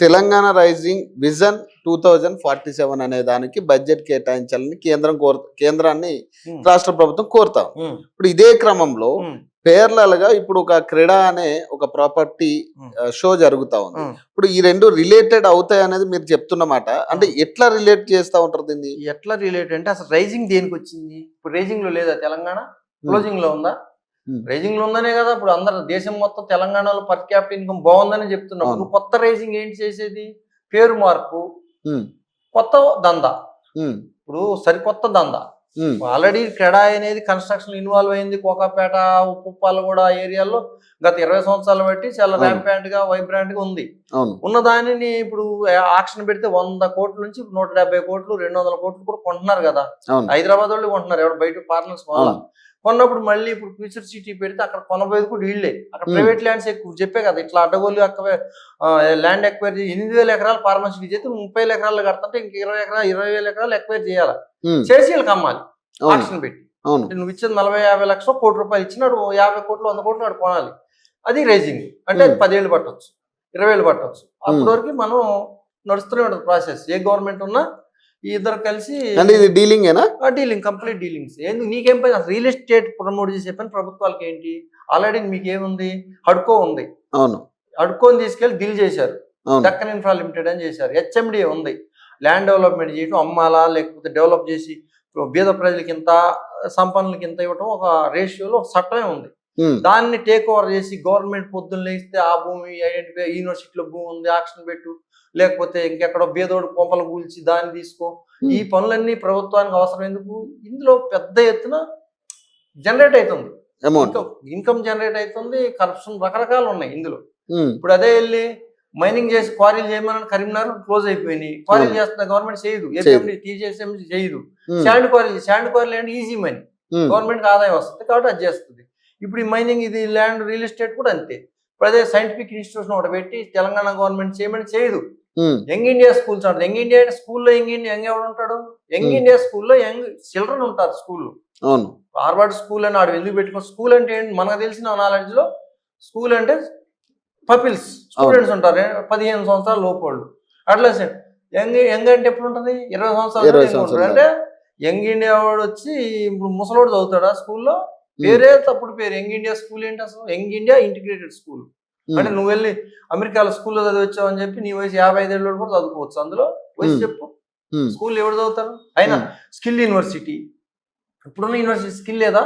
Telangana rising vision 2047 అనే దానికి budget కేటాయించాలని కేంద్రాన్ని రాష్ట్ర ప్రభుత్వం కోరుతాం. ఇప్పుడు ఇదే క్రమంలో పేర్లలుగా ఇప్పుడు ఒక క్రీడా అనే ఒక ప్రాపర్టీ షో జరుగుతా ఉంది. ఇప్పుడు ఈ రెండు రిలేటెడ్ అవుతాయి అనేది మీరు చెప్తున్నమాట. అంటే ఎట్లా రిలేట్ చేస్తా ఉంటారు దీన్ని? ఎట్లా రిలేట్ అంటే అసలు రైజింగ్ దేనికి వచ్చింది? ఇప్పుడు రైజింగ్ లో లేదా తెలంగాణ? క్లోజింగ్ లో ఉందా? రైజింగ్ లో ఉందనే కదా ఇప్పుడు అందరు దేశం మొత్తం తెలంగాణలో పర్ క్యాపిటల్ ఇన్కమ్ బాగుందని చెప్తున్నాం. నువ్వు కొత్త రైజింగ్ ఏంటి చేసేది? పేరు మార్పు, కొత్త దందా. ఇప్పుడు సరికొత్త దందా. ఆల్రెడీ క్రెడా అనేది కన్స్ట్రక్షన్ ఇన్వాల్వ్ అయింది. కోకాపేట, ఉప్పుపాల కూడా ఏరియాలో గత 20 సంవత్సరాలు బట్టి చాలా ర్యాంపాంట్ గా వైబ్రాంట్ గా ఉంది. ఉన్న దానిని ఇప్పుడు ఆక్షన్ పెడితే 100 కోట్ల నుంచి 170 కోట్లు 200 కోట్లు కూడా కొంటున్నారు కదా. హైదరాబాద్ వాళ్ళు కొంటున్నారు, ఎవరు బయట ఫారినర్స్ కొన్నప్పుడు మళ్ళీ ఇప్పుడు ఫ్యూచర్ సిటీ పెడితే అక్కడ కొనబోయేది కూడా వీళ్ళే. అక్కడ ప్రైవేట్ ల్యాండ్స్ ఎక్కువ చెప్పే కదా, ఇట్లా అడ్డగోలు ల్యాండ్ ఎక్వైర్ 8,000 ఎకరాలు ఫార్మసీకి చేస్తే 30,000 ఎకరాలు కడతంటే ఇంక 20,000 ఎకరాలు ఎక్వైర్ చేయాలి. చేసి వీళ్ళకి అమ్మాలి ఆక్షన్ పెట్టి. నువ్వు ఇచ్చేది 40-50 లక్షలు, ₹1 కోటి ఇచ్చినాడు, 50 కోట్లు 100 కోట్లు వాడు కొనాలి. అది రైజింగ్ అంటే 10 ఏళ్ళు పట్టవచ్చు, 20 ఏళ్ళు పట్టవచ్చు. అప్పటి వరకు మనం నడుస్తూనే ఉంటుంది ప్రాసెస్. ఏ గవర్నమెంట్ ఉన్నా ఈ ఇద్దరు కలిసి డీలింగ్ కంప్లీట్ డీలింగ్స్. ఎందుకు నీకేం పని? రియల్ ఎస్టేట్ ప్రమోట్ చేసే పని ప్రభుత్వాలకి ఏంటి? ఆల్రెడీ మీకేముంది? హడ్కో ఉంది. హడ్కోని తీసుకెళ్లి డీల్ చేశారు, దక్కన్ ఇన్ఫ్రా లిమిటెడ్ అని చేశారు. హెచ్ఎండి ఉంది, ల్యాండ్ డెవలప్మెంట్ చేయడం, అమ్మాలా లేకపోతే డెవలప్ చేసి బీద ప్రజలకి ఇంత, సంపన్నులకి ఇంత ఇవ్వటం ఒక రేషియోలో ఒక చట్టమే ఉంది. దాన్ని టేక్ ఓవర్ చేసి గవర్నమెంట్ పొద్దున్న లేస్తే ఆ భూమి ఐడెంటిఫై, యూనివర్సిటీలో భూమి ఉంది ఆక్షన్ పెట్టు, లేకపోతే ఇంకెక్కడో బేదోడు కొంపలు కూల్చి దాన్ని తీసుకో. ఈ పనులన్నీ ప్రభుత్వానికి అవసరం ఎందుకు? ఇందులో పెద్ద ఎత్తున జనరేట్ అవుతుంది, ఇన్కమ్ జనరేట్ అవుతుంది. కరప్షన్ రకరకాలు ఉన్నాయి ఇందులో. ఇప్పుడు అదే వెళ్ళి మైనింగ్ చేసి క్వారీలు చేయమని కరీంనగర్ క్లోజ్ అయిపోయినాయి. క్వారీలు చేస్తున్న గవర్నమెంట్ చేయదు, టీజీఎస్ఎంసీ చేయదు. శాండ్ క్వారీలు అంటే ఈజీ మనీ, గవర్నమెంట్కి ఆదాయం వస్తుంది కాబట్టి అది చేస్తుంది. ఇప్పుడు ఈ మైనింగ్, ఇది ల్యాండ్ రియల్ ఎస్టేట్ కూడా అంతే. ఇప్పుడు అదే సైంటిఫిక్ ఇన్స్టిట్యూషన్ ఒకటి పెట్టి తెలంగాణ గవర్నమెంట్ చేయమని చేయదు. యంగ్ ఇండియా స్కూల్స్ అంటారు. యంగ్ ఇండియా స్కూల్లో యంగ్ ఎవడు ఉంటాడు? యంగ్ ఇండియా స్కూల్లో యంగ్ చిల్డ్రన్ ఉంటారు స్కూల్లో. హార్వర్డ్ స్కూల్ అని ఆడు ఎందుకు పెట్టుకో? స్కూల్ అంటే ఏంటి మనకు తెలిసిన నాలెడ్జ్ లో? స్కూల్ అంటే పపిల్స్, స్టూడెంట్స్ ఉంటారు 15 సంవత్సరాల లోపళ్ళు. అట్లా యంగ్ అంటే ఎప్పుడు ఉంటుంది? 20 సంవత్సరాలు. అంటే యంగ్ ఇండియా వాడు వచ్చి ఇప్పుడు ముసలోడు చదువుతాడా స్కూల్లో? పేరే తప్పుడు పేరు. యంగ్ ఇండియా స్కూల్ ఏంటి అసలు? యంగ్ ఇండియా ఇంటిగ్రేటెడ్ స్కూల్ అంటే నువ్వు వెళ్ళి అమెరికాలో స్కూల్లో చదివచ్చావు అని చెప్పి నీ వయసు 55 ఏళ్ళు కూడా చదువుకోవచ్చు. అందులో వయసు చెప్పు, స్కూల్ ఎవరు చదువుతారు? అయినా స్కిల్ యూనివర్సిటీ, ఇప్పుడున్న యూనివర్సిటీ స్కిల్ లేదా?